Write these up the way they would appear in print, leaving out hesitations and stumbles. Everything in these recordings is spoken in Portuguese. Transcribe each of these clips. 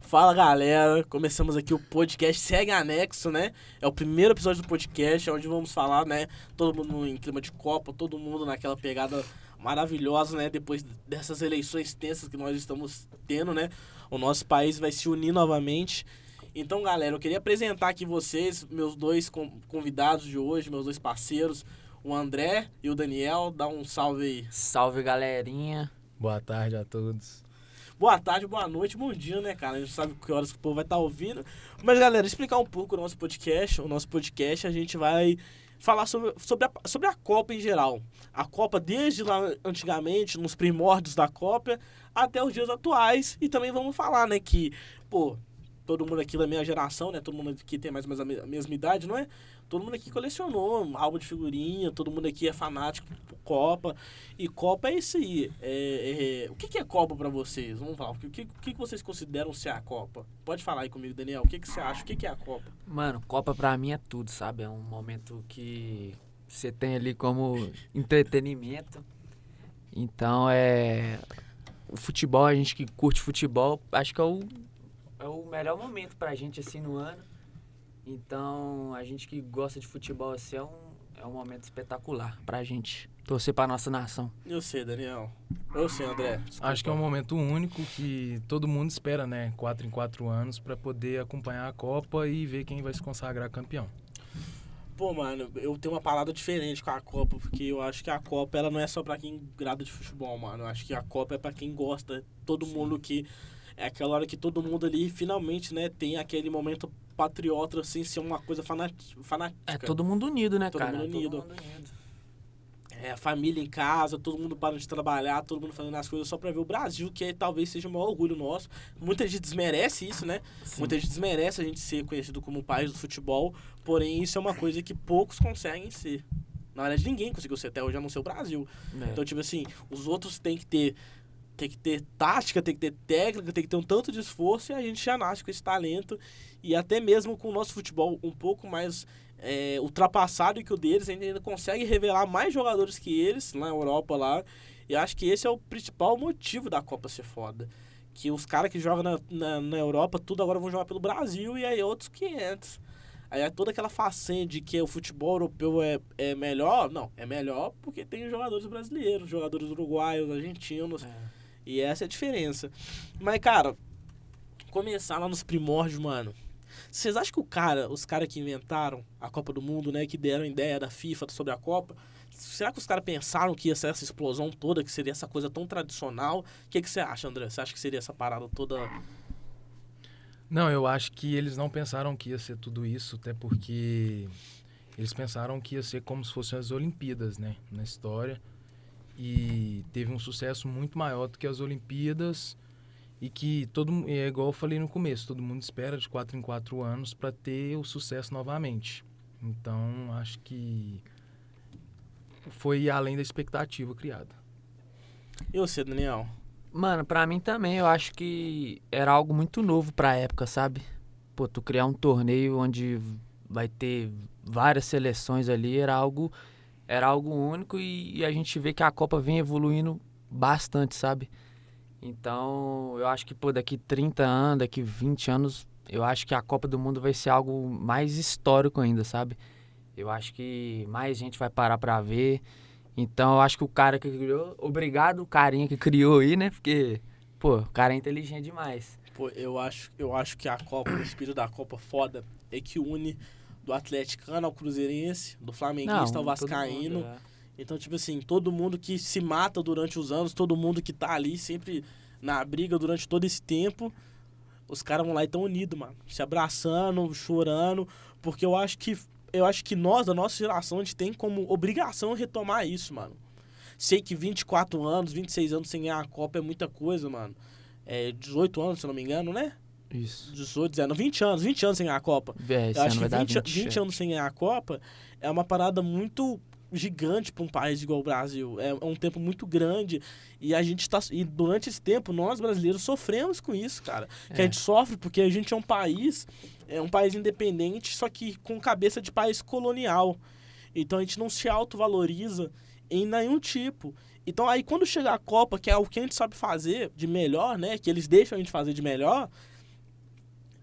Fala galera, começamos aqui o podcast Segue Anexo, né? É o primeiro episódio do podcast, onde vamos falar, né? Todo mundo em clima de Copa, todo mundo naquela pegada maravilhosa, né? Depois dessas eleições tensas que nós estamos tendo, né? O nosso país vai se unir novamente. Então, galera, eu queria apresentar aqui vocês, meus dois convidados de hoje, meus dois parceiros, o André e o Daniel. Dá um salve aí. Salve, galerinha. Boa tarde a todos. Boa tarde, boa noite, bom dia, né, cara? A gente sabe que horas que o povo vai estar ouvindo. Mas, galera, explicar um pouco o nosso podcast. O nosso podcast, a gente vai falar sobre a Copa em geral. A Copa desde lá antigamente, nos primórdios da Copa, até os dias atuais. E também vamos falar, né, que, pô, todo mundo aqui da minha geração, né? Todo mundo aqui tem mais ou menos a mesma idade, não é? Todo mundo aqui colecionou álbum de figurinha, todo mundo aqui é fanático por Copa. E Copa é isso aí. O que é Copa pra vocês? Vamos falar. O que vocês consideram ser a Copa? Pode falar aí comigo, Daniel. O que você acha? O que é a Copa? Mano, Copa pra mim é tudo, sabe? É um momento que você tem ali como entretenimento. Então o futebol, a gente que curte futebol, acho que é o melhor momento pra gente assim no ano. Então, a gente que gosta de futebol assim é um momento espetacular pra gente torcer pra nossa nação. Eu sei, Daniel. Eu sei, André. Desculpa. Acho que é um momento único que todo mundo espera, né? 4 em 4 anos para poder acompanhar a Copa e ver quem vai se consagrar campeão. Pô, mano, eu tenho uma parada diferente com a Copa, porque eu acho que a Copa ela não é só pra quem grada de futebol, mano. Eu acho que a Copa é pra quem gosta, todo mundo que... É aquela hora que todo mundo ali finalmente, né, tem aquele momento patriota, assim, ser uma coisa fanática. É todo mundo unido, né, Todo cara? mundo unido. Todo mundo unido. É, a família em casa, todo mundo parando de trabalhar, todo mundo fazendo as coisas só pra ver o Brasil, que talvez seja o maior orgulho nosso. Muita gente desmerece isso, né? Sim. Muita gente desmerece a gente ser conhecido como o país do futebol, porém isso é uma coisa que poucos conseguem ser. Na verdade, ninguém conseguiu ser até hoje, a não ser o Brasil. É. Então, tipo assim, os outros têm que ter tática, tem que ter técnica, tem que ter um tanto de esforço, e a gente já nasce com esse talento. E até mesmo com o nosso futebol um pouco mais ultrapassado que o deles, a gente ainda consegue revelar mais jogadores que eles na Europa lá. E acho que esse é o principal motivo da Copa ser foda. Que os caras que jogam na Europa, tudo agora vão jogar pelo Brasil, e aí outros 500. Aí é toda aquela façanha de que o futebol europeu é melhor. Não, é melhor porque tem jogadores brasileiros, jogadores uruguaios, argentinos. E essa é a diferença. Mas, cara, começar lá nos primórdios, mano. Vocês acham que os caras que inventaram a Copa do Mundo, né, que deram ideia da FIFA sobre a Copa, será que os caras pensaram que ia ser essa explosão toda, que seria essa coisa tão tradicional? O que você acha, André? Você acha que seria essa parada toda... Não, eu acho que eles não pensaram que ia ser tudo isso, até porque eles pensaram que ia ser como se fossem as Olimpíadas, né, na história. E teve um sucesso muito maior do que as Olimpíadas e que é igual eu falei no começo, todo mundo espera de 4 em 4 anos para ter o sucesso novamente. Então, acho que foi além da expectativa criada. E você, Daniel? Mano, pra mim também, eu acho que era algo muito novo pra época, sabe? Pô, tu criar um torneio onde vai ter várias seleções ali, era algo único e a gente vê que a Copa vem evoluindo bastante, sabe? Então, eu acho que, pô, daqui 30 anos, daqui 20 anos, eu acho que a Copa do Mundo vai ser algo mais histórico ainda, sabe? Eu acho que mais gente vai parar pra ver. Então, eu acho que o cara que criou... Obrigado, o carinha que criou aí, né? Porque, pô, o cara é inteligente demais. Pô, eu acho que a Copa, o espírito da Copa foda é que une do atleticano ao cruzeirense, do flamenguista ao vascaíno. Mundo, Então, tipo assim, todo mundo que se mata durante os anos, todo mundo que tá ali sempre na briga durante todo esse tempo, os caras vão lá e tão unidos, mano. Se abraçando, chorando, porque eu acho que nós, da nossa geração, a gente tem como obrigação retomar isso, mano. Sei que 24 anos, 26 anos sem ganhar a Copa é muita coisa, mano. 18 anos, se eu não me engano, né? Isso. 18, 19, 20 anos sem ganhar a Copa. Esse Eu acho ano que vai dar 20 anos sem ganhar a Copa é uma parada muito gigante para um país igual o Brasil. É um tempo muito grande e e durante esse tempo nós brasileiros sofremos com isso, cara. Que a gente sofre porque a gente é um país independente, só que com cabeça de país colonial. Então a gente não se autovaloriza em nenhum tipo. Então aí quando chega a Copa, que é o que a gente sabe fazer de melhor, né, que eles deixam a gente fazer de melhor,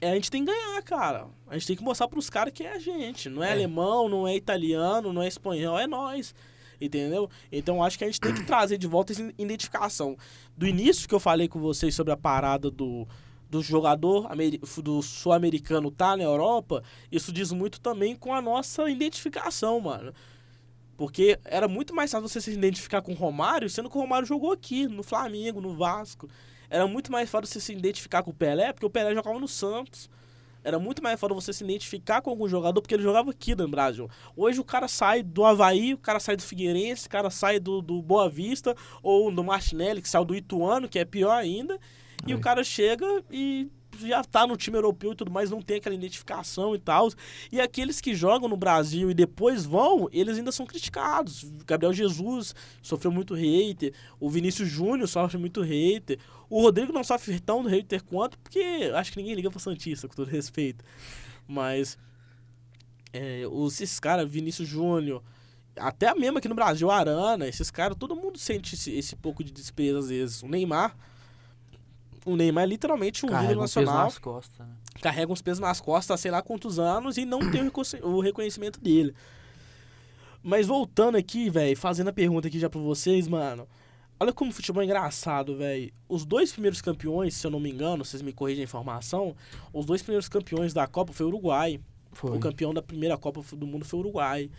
a gente tem que ganhar, cara. A gente tem que mostrar pros caras que é a gente. Não é alemão, não é italiano, não é espanhol, é nós. Entendeu? Então acho que a gente tem que trazer de volta essa identificação. Do início que eu falei com vocês sobre a parada do jogador do sul-americano tá na Europa, isso diz muito também com a nossa identificação, mano. Porque era muito mais fácil você se identificar com o Romário, sendo que o Romário jogou aqui, no Flamengo, no Vasco. Era muito mais fácil você se identificar com o Pelé, porque o Pelé jogava no Santos. Era muito mais fácil você se identificar com algum jogador, porque ele jogava aqui no Brasil. Hoje o cara sai do Avaí, o cara sai do Figueirense, o cara sai do Boa Vista, ou do Martinelli, que saiu do Ituano, que é pior ainda. E o cara chega e já tá no time europeu e tudo mais, não tem aquela identificação e tal. E aqueles que jogam no Brasil e depois vão, eles ainda são criticados. Gabriel Jesus sofreu muito hater, o Vinícius Júnior sofre muito hater, o Rodrigo não sofre tão hater quanto, porque acho que ninguém liga pra Santista, com todo respeito. Mas esses caras, Vinícius Júnior, até mesmo aqui no Brasil, Arana, esses caras, todo mundo sente esse pouco de desprezo às vezes. O Neymar é literalmente um ídolo nacional. Carrega uns pesos nas costas, né? Carrega uns pesos nas costas há sei lá quantos anos e não tem o reconhecimento dele. Mas voltando aqui, velho, fazendo a pergunta aqui já pra vocês, mano. Olha como o futebol é engraçado, velho. Os 2 primeiros campeões, se eu não me engano, vocês me corrigem a informação, os 2 primeiros campeões da Copa foi o Uruguai. Foi. O campeão da primeira Copa do Mundo foi o Uruguai.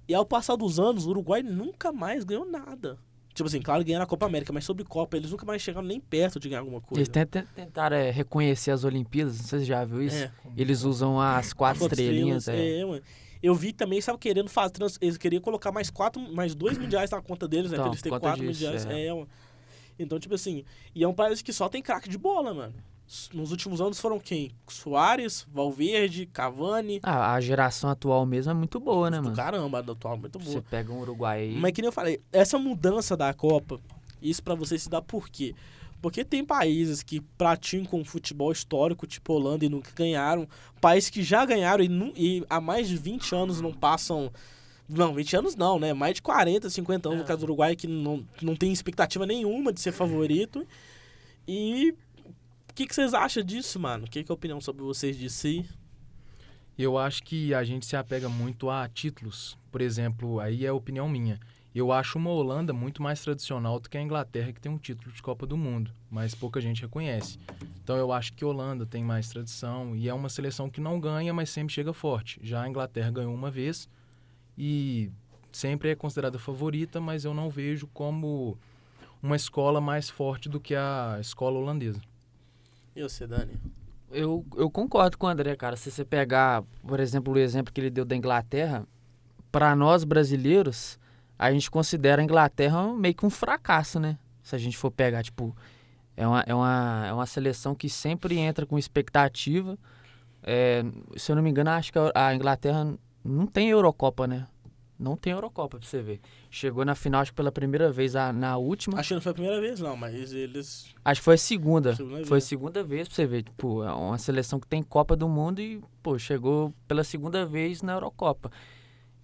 E ao passar dos anos, o Uruguai nunca mais ganhou nada. Tipo assim, claro, ganharam a Copa América, mas sobre Copa, eles nunca mais chegaram nem perto de ganhar alguma coisa. Eles tentaram reconhecer as Olimpíadas, não sei se você já viu isso. Eles usam as 4 estrelinhas. Mano. Eu vi também, estava querendo fazer. Eles queriam colocar mais 2 mundiais na conta deles, né? Então, Pra eles terem 4 mundiais. Mano. Então, tipo assim. E é um país que só tem craque de bola, mano. Nos últimos anos foram quem? Suárez, Valverde, Cavani. A geração atual mesmo é muito boa, né, mano? Caramba, a atual é muito boa. Você pega um Uruguai aí. Mas que nem eu falei, essa mudança da Copa, isso pra vocês se dá por quê? Porque tem países que praticam futebol histórico, tipo Holanda, e nunca ganharam. Países que já ganharam e há mais de 20 anos não passam... Não, 20 anos não, né? Mais de 40, 50 anos no caso do Uruguai, que não tem expectativa nenhuma de ser favorito. E o que vocês acham disso, mano? O que é a opinião sobre vocês disso aí? Eu acho que a gente se apega muito a títulos. Por exemplo, aí é a opinião minha. Eu acho uma Holanda muito mais tradicional do que a Inglaterra, que tem um título de Copa do Mundo, mas pouca gente reconhece. Então eu acho que a Holanda tem mais tradição e é uma seleção que não ganha, mas sempre chega forte. Já a Inglaterra ganhou uma vez e sempre é considerada favorita, mas eu não vejo como uma escola mais forte do que a escola holandesa. E você, Dani? Eu concordo com o André, cara. Se você pegar, por exemplo, o exemplo que ele deu da Inglaterra, para nós brasileiros, a gente considera a Inglaterra meio que um fracasso, né? Se a gente for pegar, tipo, é uma seleção que sempre entra com expectativa. Se eu não me engano, acho que a Inglaterra não tem Eurocopa, né? Não tem Eurocopa, pra você ver. Chegou na final, acho que pela primeira vez na última. Acho que não foi a primeira vez, não, mas eles... Acho que foi a segunda. Foi a segunda vez, pra você ver. Tipo, é uma seleção que tem Copa do Mundo e, pô, chegou pela segunda vez na Eurocopa.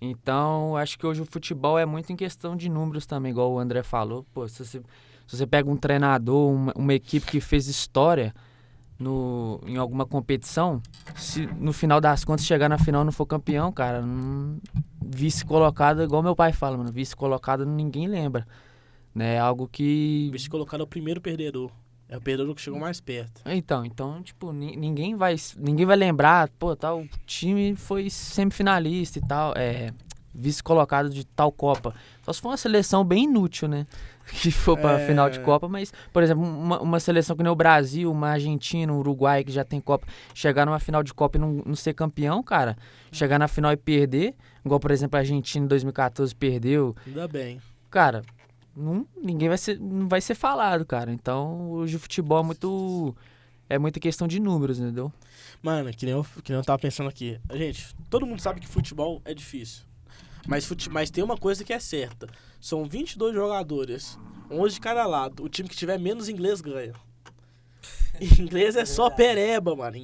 Então, acho que hoje o futebol é muito em questão de números também, igual o André falou. Pô, se você pega um treinador, uma equipe que fez história em alguma competição, se no final das contas chegar na final e não for campeão, cara, vice-colocado, igual meu pai fala, mano, vice-colocado ninguém lembra. Né? É algo que... Vice-colocado é o primeiro perdedor. É o perdedor que chegou mais perto. Então tipo, ninguém vai lembrar, pô, tal time foi semifinalista e tal, vice-colocado de tal Copa. Só se for uma seleção bem inútil, né? Que for pra final de Copa, mas, por exemplo, uma seleção que nem o Brasil, uma Argentina, um Uruguai que já tem Copa, chegar numa final de Copa e não ser campeão, cara, chegar na final e perder, igual, por exemplo, a Argentina em 2014 perdeu. Ainda bem. Cara... Ninguém não vai ser falado, cara. Então, hoje o futebol é muita questão de números, entendeu? Mano, que nem eu tava pensando aqui. Gente, todo mundo sabe que futebol é difícil. Mas tem uma coisa que é certa. São 22 jogadores, 11 de cada lado. O time que tiver menos inglês ganha. Inglês é só pereba, mano.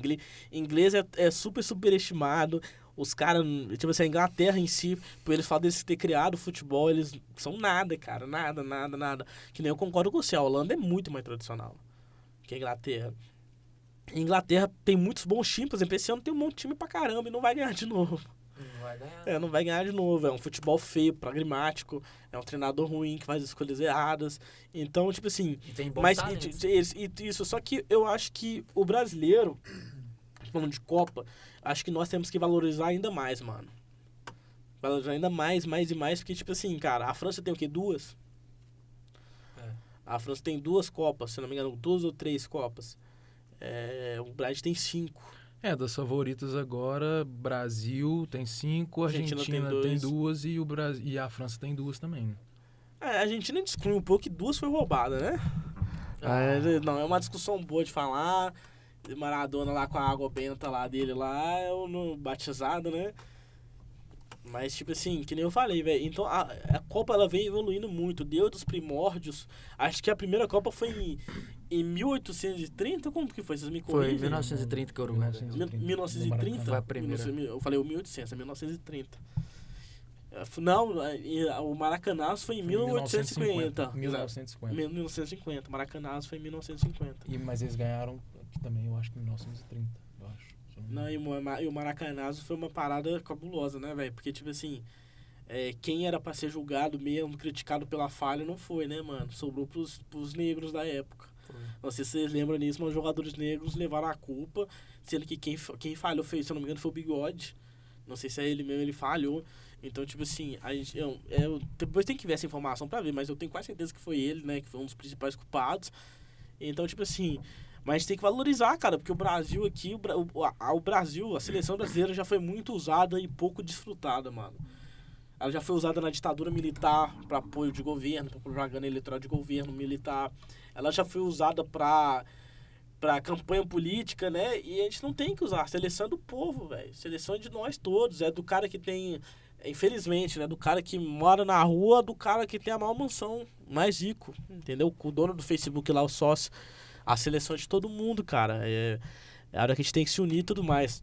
Inglês é super superestimado. Os caras, tipo assim, a Inglaterra em si, por eles falam deles ter criado o futebol, eles são nada, cara. Nada. Que nem eu concordo com você, a Holanda é muito mais tradicional que a Inglaterra. Inglaterra tem muitos bons times, por exemplo, esse ano tem um monte de time pra caramba e não vai ganhar de novo. Não vai ganhar. Não vai ganhar de novo. É um futebol feio, pragmático, é um treinador ruim que faz escolhas erradas. Então, tipo assim... E tem bons Mas talentos. isso, só que eu acho que o brasileiro, falando de Copa, acho que nós temos que valorizar ainda mais, mano. Valorizar ainda mais e mais, porque, tipo assim, cara, a França tem o quê? 2? A França tem 2 Copas, se não me engano, 2 ou 3 Copas. O Brasil tem 5. Das favoritas agora, Brasil tem 5, Argentina Argentina tem tem 2. 2 e a França tem 2 também. A Argentina exclui um pouco que 2 foi roubada, né? Não, é uma discussão boa de falar. Maradona lá com a água benta lá dele lá, batizado, né? Mas, tipo assim, que nem eu falei, velho. Então, a Copa, ela vem evoluindo muito. Deu dos primórdios. Acho que a primeira Copa foi em 1830? Como que foi? Vocês me Foi corrigem? em 1930 que o Uruguai ganhou. 1930? Foi a primeira. Eu falei 1800, é 1930. Não, o Maracanazo foi em 1850. 1950. Maracanazo foi em 1950. Mas eles ganharam aqui também, eu acho que em 1930, eu acho. Não, e o Maracanazo foi uma parada cabulosa, né, velho? Porque, tipo assim, quem era pra ser julgado mesmo, criticado pela falha, não foi, né, mano? Sobrou pros negros da época. Foi. Não sei se vocês lembram nisso, mas os jogadores negros levaram a culpa, sendo que quem falhou, se eu não me engano, foi o Bigode. Não sei se é ele mesmo, ele falhou. Então, tipo assim, a gente, depois tem que ver essa informação pra ver, mas eu tenho quase certeza que foi ele, né, que foi um dos principais culpados. Então, tipo assim, mas a gente tem que valorizar, cara, porque o Brasil aqui, o Brasil, a seleção brasileira já foi muito usada e pouco desfrutada, mano. Ela já foi usada na ditadura militar para apoio de governo, para propaganda eleitoral de governo militar. Ela já foi usada para campanha política, né? E a gente não tem que usar. A seleção é do povo, velho. Seleção é de nós todos. É do cara que tem, infelizmente, né? Do cara que mora na rua, do cara que tem a maior mansão, mais rico, entendeu? O dono do Facebook lá, o sócio. A seleção é de todo mundo, cara. É a hora que a gente tem que se unir e tudo mais.